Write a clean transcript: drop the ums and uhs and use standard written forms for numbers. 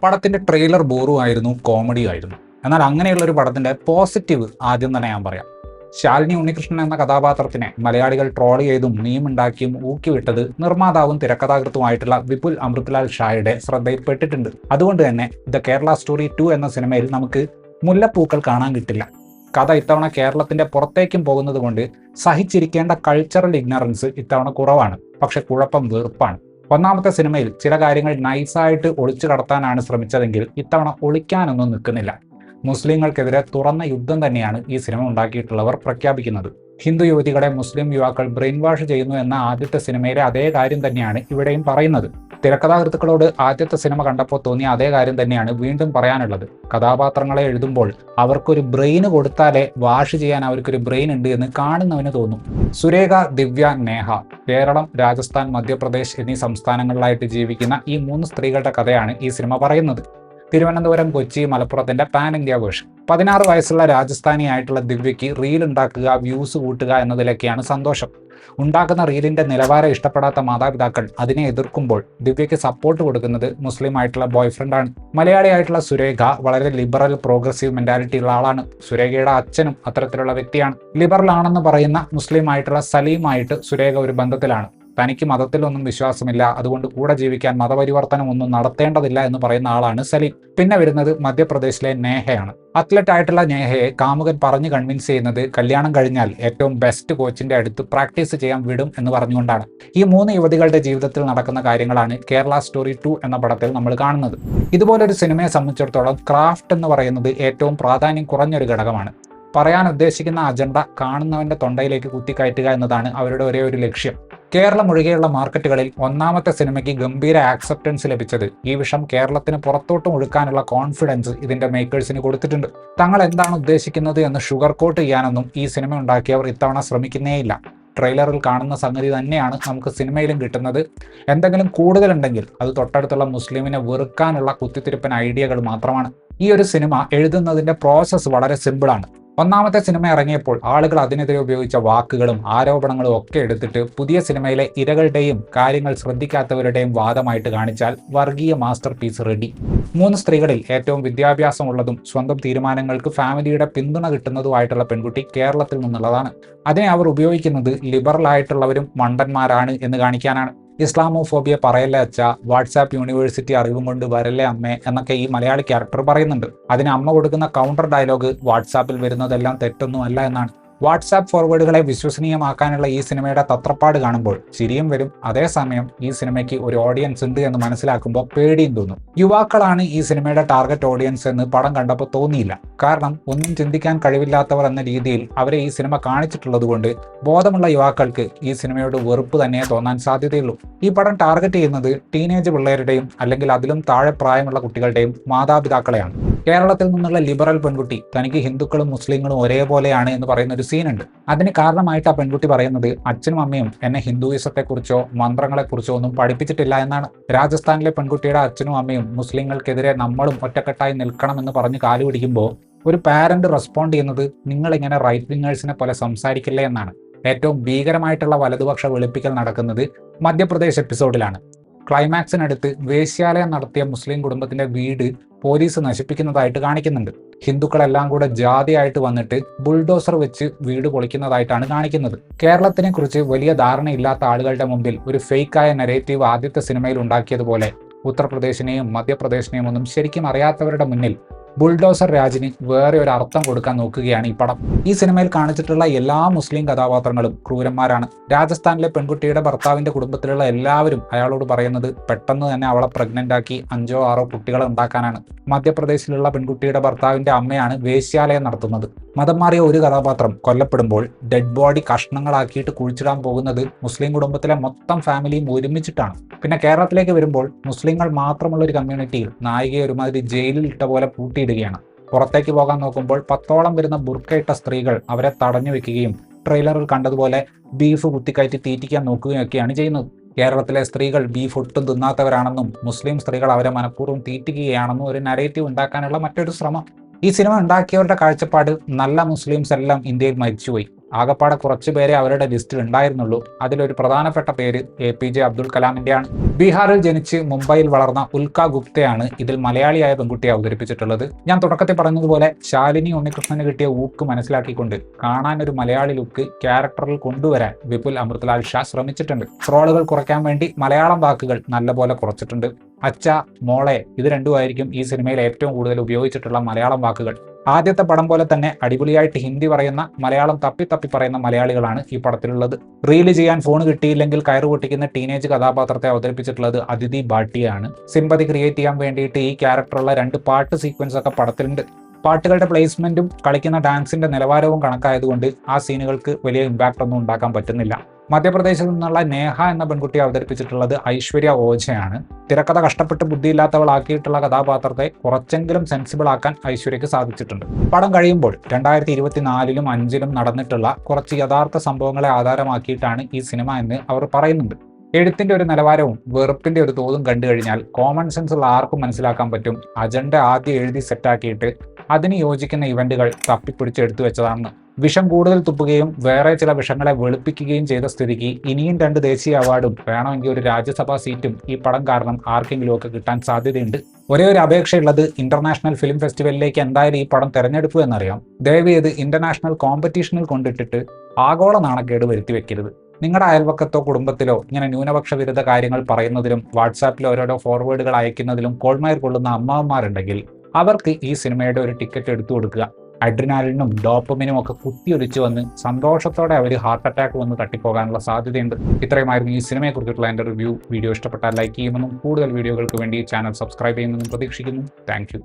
പടത്തിന്റെ ട്രെയിലർ ബോറും ആയിരുന്നു, കോമഡിയും ആയിരുന്നു. എന്നാൽ അങ്ങനെയുള്ള ഒരു പടത്തിന്റെ പോസിറ്റീവ് ആദ്യം തന്നെ ഞാൻ പറയാം. ശാലിനി ഉണ്ണികൃഷ്ണൻ എന്ന കഥാപാത്രത്തിനെ മലയാളികൾ ട്രോൾ ചെയ്തും മീമുണ്ടാക്കിയും ഊക്കിവിട്ടത് നിർമ്മാതാവും തിരക്കഥാകൃത്തുമായിട്ടുള്ള വിപുൽ അമൃത്ലാൽ ഷായുടെ ശ്രദ്ധയിൽപ്പെട്ടിട്ടുണ്ട്. അതുകൊണ്ട് തന്നെ ദ കേരള സ്റ്റോറി 2 എന്ന സിനിമയിൽ നമുക്ക് മുല്ലപ്പൂക്കൾ കാണാൻ കിട്ടില്ല. കഥ ഇത്തവണ കേരളത്തിന്റെ പുറത്തേക്കും പോകുന്നത് കൊണ്ട് സഹിച്ചിരിക്കേണ്ട കൾച്ചറൽ ഇഗ്നറൻസ് ഇത്തവണ കുറവാണ്. പക്ഷെ കുഴപ്പം വെറുപ്പാണ്. ഒന്നാമത്തെ സിനിമയിൽ ചില കാര്യങ്ങൾ നൈസായിട്ട് ഒളിച്ചു കടത്താനാണ് ശ്രമിച്ചതെങ്കിൽ ഇത്തവണ ഒളിക്കാനൊന്നും നിൽക്കുന്നില്ല. മുസ്ലിങ്ങൾക്കെതിരെ തുറന്ന യുദ്ധം തന്നെയാണ് ഈ സിനിമ ഉണ്ടാക്കിയിട്ടുള്ളവർ പ്രഖ്യാപിക്കുന്നത്. ഹിന്ദു യുവതികളെ മുസ്ലിം യുവാക്കൾ ബ്രെയിൻ വാഷ് ചെയ്യുന്നു എന്ന ആദ്യത്തെ സിനിമയിലെ അതേ കാര്യം തന്നെയാണ് ഇവിടെയും പറയുന്നത്. തിരക്കഥാകൃത്തുക്കളോട് ആദ്യത്തെ സിനിമ കണ്ടപ്പോൾ തോന്നിയ അതേ കാര്യം തന്നെയാണ് വീണ്ടും പറയാനുള്ളത്. കഥാപാത്രങ്ങളെ എഴുതുമ്പോൾ അവർക്കൊരു ബ്രെയിന് കൊടുത്താലേ വാഷ് ചെയ്യാൻ അവർക്കൊരു ബ്രെയിൻ ഉണ്ട് എന്ന് കാണുന്നവന് തോന്നും. സുരേഖ, ദിവ്യ, നേഹ കേരളം, രാജസ്ഥാൻ, മധ്യപ്രദേശ് എന്നീ സംസ്ഥാനങ്ങളിലായിട്ട് ജീവിക്കുന്ന ഈ 3 സ്ത്രീകളുടെ കഥയാണ് ഈ സിനിമ പറയുന്നത്. തിരുവനന്തപുരം, കൊച്ചി, മലപ്പുറത്തിന്റെ പാൻ ഇന്ത്യ വേർഷൻ. 16 വയസ്സുള്ള രാജസ്ഥാനിയായിട്ടുള്ള ദിവ്യയ്ക്ക് റീൽ ഉണ്ടാക്കുക, വ്യൂസ് കൂട്ടുക എന്നതിലൊക്കെയാണ് സന്തോഷം. ഉണ്ടാക്കുന്ന റീലിന്റെ നിലവാരം ഇഷ്ടപ്പെടാത്ത മാതാപിതാക്കൾ അതിനെ എതിർക്കുമ്പോൾ ദിവ്യയ്ക്ക് സപ്പോർട്ട് കൊടുക്കുന്നത് മുസ്ലിം ആയിട്ടുള്ള ബോയ്ഫ്രണ്ടാണ്. മലയാളിയായിട്ടുള്ള സുരേഖ വളരെ ലിബറൽ പ്രോഗ്രസീവ് മെന്റാലിറ്റി ഉള്ള ആളാണ്. സുരേഖയുടെ അച്ഛനും അത്തരത്തിലുള്ള വ്യക്തിയാണ്. ലിബറൽ ആണെന്ന് പറയുന്ന മുസ്ലിം ആയിട്ടുള്ള സലീമായിട്ട് സുരേഖ ഒരു ബന്ധത്തിലാണ്. തനിക്ക് മതത്തിലൊന്നും വിശ്വാസമില്ല, അതുകൊണ്ട് കൂടെ ജീവിക്കാൻ മതപരിവർത്തനം ഒന്നും നടത്തേണ്ടതില്ല എന്ന് പറയുന്ന ആളാണ് സലീം. പിന്നെ വരുന്നത് മധ്യപ്രദേശിലെ നേഹയാണ്. അത്ലറ്റ് ആയിട്ടുള്ള നേഹയെ കാമുകൻ പറഞ്ഞ് കൺവിൻസ് ചെയ്യുന്നത് കല്യാണം കഴിഞ്ഞാൽ ഏറ്റവും ബെസ്റ്റ് കോച്ചിന്റെ അടുത്ത് പ്രാക്ടീസ് ചെയ്യാൻ വിടും എന്ന് പറഞ്ഞുകൊണ്ടാണ്. ഈ 3 യുവതികളുടെ ജീവിതത്തിൽ നടക്കുന്ന കാര്യങ്ങളാണ് കേരള സ്റ്റോറി 2 എന്ന പടത്തിൽ നമ്മൾ കാണുന്നത്. ഇതുപോലൊരു സിനിമയെ സംബന്ധിച്ചിടത്തോളം ക്രാഫ്റ്റ് എന്ന് പറയുന്നത് ഏറ്റവും പ്രാധാന്യം കുറഞ്ഞൊരു ഘടകമാണ്. പറയാൻ ഉദ്ദേശിക്കുന്ന അജണ്ട കാണുന്നവന്റെ തൊണ്ടയിലേക്ക് കുത്തിക്കയറ്റുക എന്നതാണ് അവരുടെ ഒരേ ഒരു ലക്ഷ്യം. കേരളം ഒഴികെയുള്ള മാർക്കറ്റുകളിൽ ഒന്നാമത്തെ സിനിമയ്ക്ക് ഗംഭീര ആക്സെപ്റ്റൻസ് ലഭിച്ചത് ഈ വിഷം കേരളത്തിന് പുറത്തോട്ടും ഒഴുക്കാനുള്ള കോൺഫിഡൻസ് ഇതിന്റെ മേക്കേഴ്സിന് കൊടുത്തിട്ടുണ്ട്. തങ്ങൾ എന്താണ് ഉദ്ദേശിക്കുന്നത് എന്ന് ഷുഗർ കോട്ട് ചെയ്യാനൊന്നും ഈ സിനിമ ഉണ്ടാക്കിയവർ ഇത്തവണ ശ്രമിക്കുന്നേയില്ല. ട്രെയിലറിൽ കാണുന്ന സംഗതി തന്നെയാണ് നമുക്ക് സിനിമയിലും കിട്ടുന്നത്. എന്തെങ്കിലും കൂടുതലുണ്ടെങ്കിൽ അത് തൊട്ടടുത്തുള്ള മുസ്ലിമിനെ വെറുക്കാനുള്ള കുത്തിത്തിരിപ്പൻ ഐഡിയകൾ മാത്രമാണ്. ഈ ഒരു സിനിമ എഴുതുന്നതിന്റെ പ്രോസസ്സ് വളരെ സിമ്പിളാണ്. ഒന്നാമത്തെ സിനിമ ഇറങ്ങിയപ്പോൾ ആളുകൾ അതിനെതിരെ ഉപയോഗിച്ച വാക്കുകളും ആരോപണങ്ങളും ഒക്കെ എടുത്തിട്ട് പുതിയ സിനിമയിലെ ഇരകളുടെയും കാര്യങ്ങൾ ശ്രദ്ധിക്കാത്തവരുടെയും വാദമായിട്ട് കാണിച്ചാൽ വർഗീയ മാസ്റ്റർ പീസ് റെഡി. 3 സ്ത്രീകളിൽ ഏറ്റവും വിദ്യാഭ്യാസമുള്ളതും സ്വന്തം തീരുമാനങ്ങൾക്ക് ഫാമിലിയുടെ പിന്തുണ കിട്ടുന്നതുമായിട്ടുള്ള പെൺകുട്ടി കേരളത്തിൽ നിന്നുള്ളതാണ്. അതിനെ അവർ ഉപയോഗിക്കുന്നത് ലിബറൽ ആയിട്ടുള്ളവരും മണ്ടന്മാരാണ് എന്ന് കാണിക്കാനാണ്. ഇസ്ലാമോഫോബിയ പറയല്ലേ അച്ഛ, വാട്സാപ്പ് യൂണിവേഴ്സിറ്റി അറിവും കൊണ്ട് വരല്ലേ അമ്മേ എന്നൊക്കെ ഈ മലയാളി ക്യാരക്ടർ പറയുന്നുണ്ട്. അതിന് അമ്മ കൊടുക്കുന്ന കൗണ്ടർ ഡയലോഗ് വാട്സാപ്പിൽ വരുന്നതെല്ലാം തെറ്റൊന്നുമല്ല എന്നാണ്. വാട്സാപ്പ് ഫോർവേഡുകളെ വിശ്വസനീയമാക്കാനുള്ള ഈ സിനിമയുടെ തത്രപ്പാട് കാണുമ്പോൾ ചിരിയും വരും. അതേസമയം ഈ സിനിമയ്ക്ക് ഒരു ഓഡിയൻസ് ഉണ്ട് എന്ന് മനസ്സിലാക്കുമ്പോൾ പേടിയും തോന്നും. യുവാക്കളാണ് ഈ സിനിമയുടെ ടാർഗറ്റ് ഓഡിയൻസ് എന്ന് പടം കണ്ടപ്പോൾ തോന്നിയില്ല. കാരണം ഒന്നും ചിന്തിക്കാൻ കഴിവില്ലാത്തവർ എന്ന രീതിയിൽ അവരെ ഈ സിനിമ കാണിച്ചിട്ടുള്ളതുകൊണ്ട് ബോധമുള്ള യുവാക്കൾക്ക് ഈ സിനിമയോട് വെറുപ്പ് തന്നെ തോന്നാൻ സാധ്യതയുള്ളൂ. ഈ പടം ടാർഗറ്റ് ചെയ്യുന്നത് ടീനേജ് പിള്ളേരുടെയും അല്ലെങ്കിൽ അതിലും താഴെ പ്രായമുള്ള കുട്ടികളുടെയും മാതാപിതാക്കളെയാണ്. കേരളത്തിൽ നിന്നുള്ള ലിബറൽ പെൺകുട്ടി തനിക്ക് ഹിന്ദുക്കളും മുസ്ലിങ്ങളും ഒരേപോലെയാണ് എന്ന് പറയുന്ന ഒരു സീനുണ്ട്. അതിന് കാരണമായിട്ട് ആ പെൺകുട്ടി പറയുന്നത് അച്ഛനും അമ്മയും എന്നെ ഹിന്ദുയിസത്തെക്കുറിച്ചോ മന്ത്രങ്ങളെക്കുറിച്ചോ ഒന്നും പഠിപ്പിച്ചിട്ടില്ല എന്നാണ്. രാജസ്ഥാനിലെ പെൺകുട്ടിയുടെ അച്ഛനും അമ്മയും മുസ്ലിങ്ങൾക്കെതിരെ നമ്മളും ഒറ്റക്കെട്ടായി നിൽക്കണമെന്ന് പറഞ്ഞ് കാലു പിടിക്കുമ്പോൾ ഒരു പാരന്റ് റെസ്പോണ്ട് ചെയ്യുന്നത് നിങ്ങളിങ്ങനെ റൈറ്റ് വിങ്ങേഴ്സിനെ പോലെ സംസാരിക്കില്ലേ എന്നാണ്. ഏറ്റവും ഭീകരമായിട്ടുള്ള വലതുപക്ഷ വെളുപ്പിക്കൽ നടക്കുന്നത് മധ്യപ്രദേശ് എപ്പിസോഡിലാണ്. ക്ലൈമാക്സിനടുത്ത് വേശ്യാലയം നടത്തിയ മുസ്ലിം കുടുംബത്തിന്റെ വീട് പോലീസ് നശിപ്പിക്കുന്നതായിട്ട് കാണിക്കുന്നുണ്ട്. ഹിന്ദുക്കളെല്ലാം കൂടെ ജാതിയായിട്ട് വന്നിട്ട് ബുൾഡോസർ വെച്ച് വീട് പൊളിക്കുന്നതായിട്ടാണ് കാണിക്കുന്നത്. കേരളത്തിനെ കുറിച്ച് വലിയ ധാരണയില്ലാത്ത ആളുകളുടെ മുമ്പിൽ ഒരു ഫേക്കായ നെറേറ്റീവ് ആദ്യത്തെ സിനിമയിൽ ഉണ്ടാക്കിയതുപോലെ ഉത്തർപ്രദേശിനെയും മധ്യപ്രദേശിനെയും ഒന്നും ശരിക്കും അറിയാത്തവരുടെ മുന്നിൽ ബുൾഡോസർ രാജിന് വേറെ ഒരു അർത്ഥം കൊടുക്കാൻ നോക്കുകയാണ് ഈ പടം. ഈ സിനിമയിൽ കാണിച്ചിട്ടുള്ള എല്ലാ മുസ്ലിം കഥാപാത്രങ്ങളും ക്രൂരന്മാരാണ്. രാജസ്ഥാനിലെ പെൺകുട്ടിയുടെ ഭർത്താവിന്റെ കുടുംബത്തിലുള്ള എല്ലാവരും അയാളോട് പറയുന്നത് പെട്ടെന്ന് തന്നെ അവളെ പ്രഗ്നന്റ് ആക്കി 5 or 6 കുട്ടികളെ ഉണ്ടാക്കാനാണ്. മധ്യപ്രദേശിലുള്ള പെൺകുട്ടിയുടെ ഭർത്താവിന്റെ അമ്മയാണ് വേശ്യാലയം നടത്തുന്നത്. മതം മാറിയ ഒരു കഥാപാത്രം കൊല്ലപ്പെടുമ്പോൾ ഡെഡ് ബോഡി കഷ്ണങ്ങളാക്കിയിട്ട് കുഴിച്ചിടാൻ പോകുന്നത് മുസ്ലിം കുടുംബത്തിലെ മൊത്തം ഫാമിലിയും ഒരുമിച്ചിട്ടാണ്. പിന്നെ കേരളത്തിലേക്ക് വരുമ്പോൾ മുസ്ലിങ്ങൾ മാത്രമുള്ള ഒരു കമ്മ്യൂണിറ്റിയിൽ നായികയെ ഒരുമാതിരി ജയിലിൽ ഇട്ട പോലെ പൂട്ടിയിടുകയാണ്. പുറത്തേക്ക് പോകാൻ നോക്കുമ്പോൾ 10ഓളം വരുന്ന ബുർക്കയിട്ട സ്ത്രീകൾ അവരെ തടഞ്ഞു വെക്കുകയും ട്രെയിലറിൽ കണ്ടതുപോലെ ബീഫ് കുത്തിക്കയറ്റി തീറ്റിക്കാൻ നോക്കുകയൊക്കെയാണ് ചെയ്യുന്നത്. കേരളത്തിലെ സ്ത്രീകൾ ബീഫ് ഒട്ടും തിന്നാത്തവരാണെന്നും മുസ്ലിം സ്ത്രീകൾ അവരെ മനഃപൂർവ്വം തീറ്റിക്കുകയാണെന്നും ഒരു നരേറ്റീവ് ഉണ്ടാക്കാനുള്ള മറ്റൊരു ശ്രമം. ഈ സിനിമ ഉണ്ടാക്കിയവരുടെ കാഴ്ചപ്പാട് നല്ല മുസ്ലിംസ് എല്ലാം ഇന്ത്യയിൽ മരിച്ചുപോയി, ആകപ്പാടെ കുറച്ചു പേരെ അവരുടെ ലിസ്റ്റിൽ ഉണ്ടായിരുന്നുള്ളൂ. അതിലൊരു പ്രധാനപ്പെട്ട പേര് APJ അബ്ദുൽ കലാമിന്റെയാണ്. ബീഹാറിൽ ജനിച്ച് മുംബൈയിൽ വളർന്ന ഉൽക്ക ഗുപ്തയാണ് ഇതിൽ മലയാളിയായ പെൺകുട്ടിയെ അവതരിപ്പിച്ചിട്ടുള്ളത്. ഞാൻ തുടക്കത്തിൽ പറഞ്ഞതുപോലെ ശാലിനി ഉണ്ണികൃഷ്ണന് കിട്ടിയ ഊക്ക് മനസ്സിലാക്കിക്കൊണ്ട് കാണാൻ ഒരു മലയാളി ലുക്ക് ക്യാരക്ടറിൽ കൊണ്ടുവരാൻ വിപുൽ അമൃതലാൽ ഷാ ശ്രമിച്ചിട്ടുണ്ട്. ട്രോളുകൾ കുറയ്ക്കാൻ വേണ്ടി മലയാളം വാക്കുകൾ നല്ലപോലെ കുറച്ചിട്ടുണ്ട്. അച്ഛ, മോളെ ഇത് രണ്ടുമായിരിക്കും ഈ സിനിമയിൽ ഏറ്റവും കൂടുതൽ ഉപയോഗിച്ചിട്ടുള്ള മലയാളം വാക്കുകൾ. ആദ്യത്തെ പടം പോലെ തന്നെ അടിപൊളിയായിട്ട് ഹിന്ദി പറയുന്ന, മലയാളം തപ്പി പറയുന്ന മലയാളികളാണ് ഈ പടത്തിലുള്ളത്. റീല് ചെയ്യാൻ ഫോൺ കിട്ടിയില്ലെങ്കിൽ കയറ് പൊട്ടിക്കുന്ന ടീനേജ് കഥാപാത്രത്തെ അവതരിപ്പിച്ചിട്ടുള്ളത് അദിതി ഭാട്ടിയാണ്. സിമ്പതി ക്രിയേറ്റ് ചെയ്യാൻ വേണ്ടിയിട്ട് ഈ ക്യാരക്ടറുള്ള 2 പാട്ട് സീക്വൻസ് ഒക്കെ പടത്തിലുണ്ട്. പാട്ടുകളുടെ പ്ലേസ്മെന്റും കളിക്കുന്ന ഡാൻസിന്റെ നിലവാരവും കണക്കായതുകൊണ്ട് ആ സീനുകൾക്ക് വലിയ ഇമ്പാക്റ്റ് ഒന്നും ഉണ്ടാക്കാൻ പറ്റുന്നില്ല. മധ്യപ്രദേശിൽ നിന്നുള്ള നേഹ എന്ന പെൺകുട്ടിയെ അവതരിപ്പിച്ചിട്ടുള്ളത് ഐശ്വര്യ ഓജയാണ്. തിരക്കഥ കഷ്ടപ്പെട്ട് ബുദ്ധിയില്ലാത്തവളാക്കിയിട്ടുള്ള കഥാപാത്രത്തെ കുറച്ചെങ്കിലും സെൻസിബിൾ ആക്കാൻ ഐശ്വര്യക്ക് സാധിച്ചിട്ടുണ്ട്. പടം കഴിയുമ്പോൾ 2024ലും 5ലും നടന്നിട്ടുള്ള കുറച്ച് യഥാർത്ഥ സംഭവങ്ങളെ ആധാരമാക്കിയിട്ടാണ് ഈ സിനിമ എന്ന് അവർ പറയുന്നുണ്ട്. എഴുത്തിന്റെ ഒരു നിലവാരവും വെറുപ്പിന്റെ ഒരു തോതും കണ്ടു കഴിഞ്ഞാൽ കോമൺ സെൻസ് ഉള്ള ആർക്കും മനസ്സിലാക്കാൻ പറ്റും അജണ്ട ആദ്യം എഴുതി സെറ്റാക്കിയിട്ട് അതിന് യോജിക്കുന്ന ഇവന്റുകൾ തപ്പിപ്പിടിച്ച് എടുത്തു വെച്ചതാണെന്ന്. വിഷം കൂടുതൽ തുപ്പുകയും വേറെ ചില വിഷങ്ങളെ വെളുപ്പിക്കുകയും ചെയ്ത സ്ഥിതിക്ക് ഇനിയും 2 ദേശീയ അവാർഡും വേണമെങ്കിൽ ഒരു രാജ്യസഭാ സീറ്റും ഈ പടം കാരണം ആർക്കെങ്കിലും ഒക്കെ കിട്ടാൻ സാധ്യതയുണ്ട്. ഒരേ ഒരു അപേക്ഷയുള്ളത് ഇന്റർനാഷണൽ ഫിലിം ഫെസ്റ്റിവലിലേക്ക് എന്തായാലും ഈ പടം തെരഞ്ഞെടുപ്പ് എന്നറിയാം. ദയവേത് ഇന്റർനാഷണൽ കോമ്പറ്റീഷനിൽ കൊണ്ടിട്ടിട്ട് ആഗോള നാണക്കേട് വരുത്തി വെക്കരുത്. നിങ്ങളുടെ അയൽവക്കത്തോ കുടുംബത്തിലോ ഇങ്ങനെ ന്യൂനപക്ഷ വിരുദ്ധ കാര്യങ്ങൾ പറയുന്നതിലും വാട്സാപ്പിൽ ഓരോരോ ഫോർവേഡുകൾ അയക്കുന്നതിലും കോൾമയർ കൊള്ളുന്ന അമ്മാവന്മാരുണ്ടെങ്കിൽ അവർക്ക് ഈ സിനിമയുടെ ഒരു ടിക്കറ്റ് എടുത്തു കൊടുക്കുക. അഡ്രിനാലിനും ഡോപ്പമിനും ഒക്കെ കുത്തിയൊലിച്ചു വന്ന് സന്തോഷത്തോടെ അവർ ഹാർട്ട് അറ്റാക്ക് വന്ന് തട്ടിപ്പോകാനുള്ള സാധ്യതയുണ്ട്. ഇത്രയുമായിരുന്നു ഈ സിനിമയെക്കുറിച്ചിട്ടുള്ള എൻ്റെ റിവ്യൂ. വീഡിയോ ഇഷ്ടപ്പെട്ടാൽ ലൈക്ക് ചെയ്യുമെന്നും കൂടുതൽ വീഡിയോകൾക്ക് വേണ്ടി ചാനൽ സബ്സ്ക്രൈബ് ചെയ്യുമെന്നും പ്രതീക്ഷിക്കുന്നു. താങ്ക്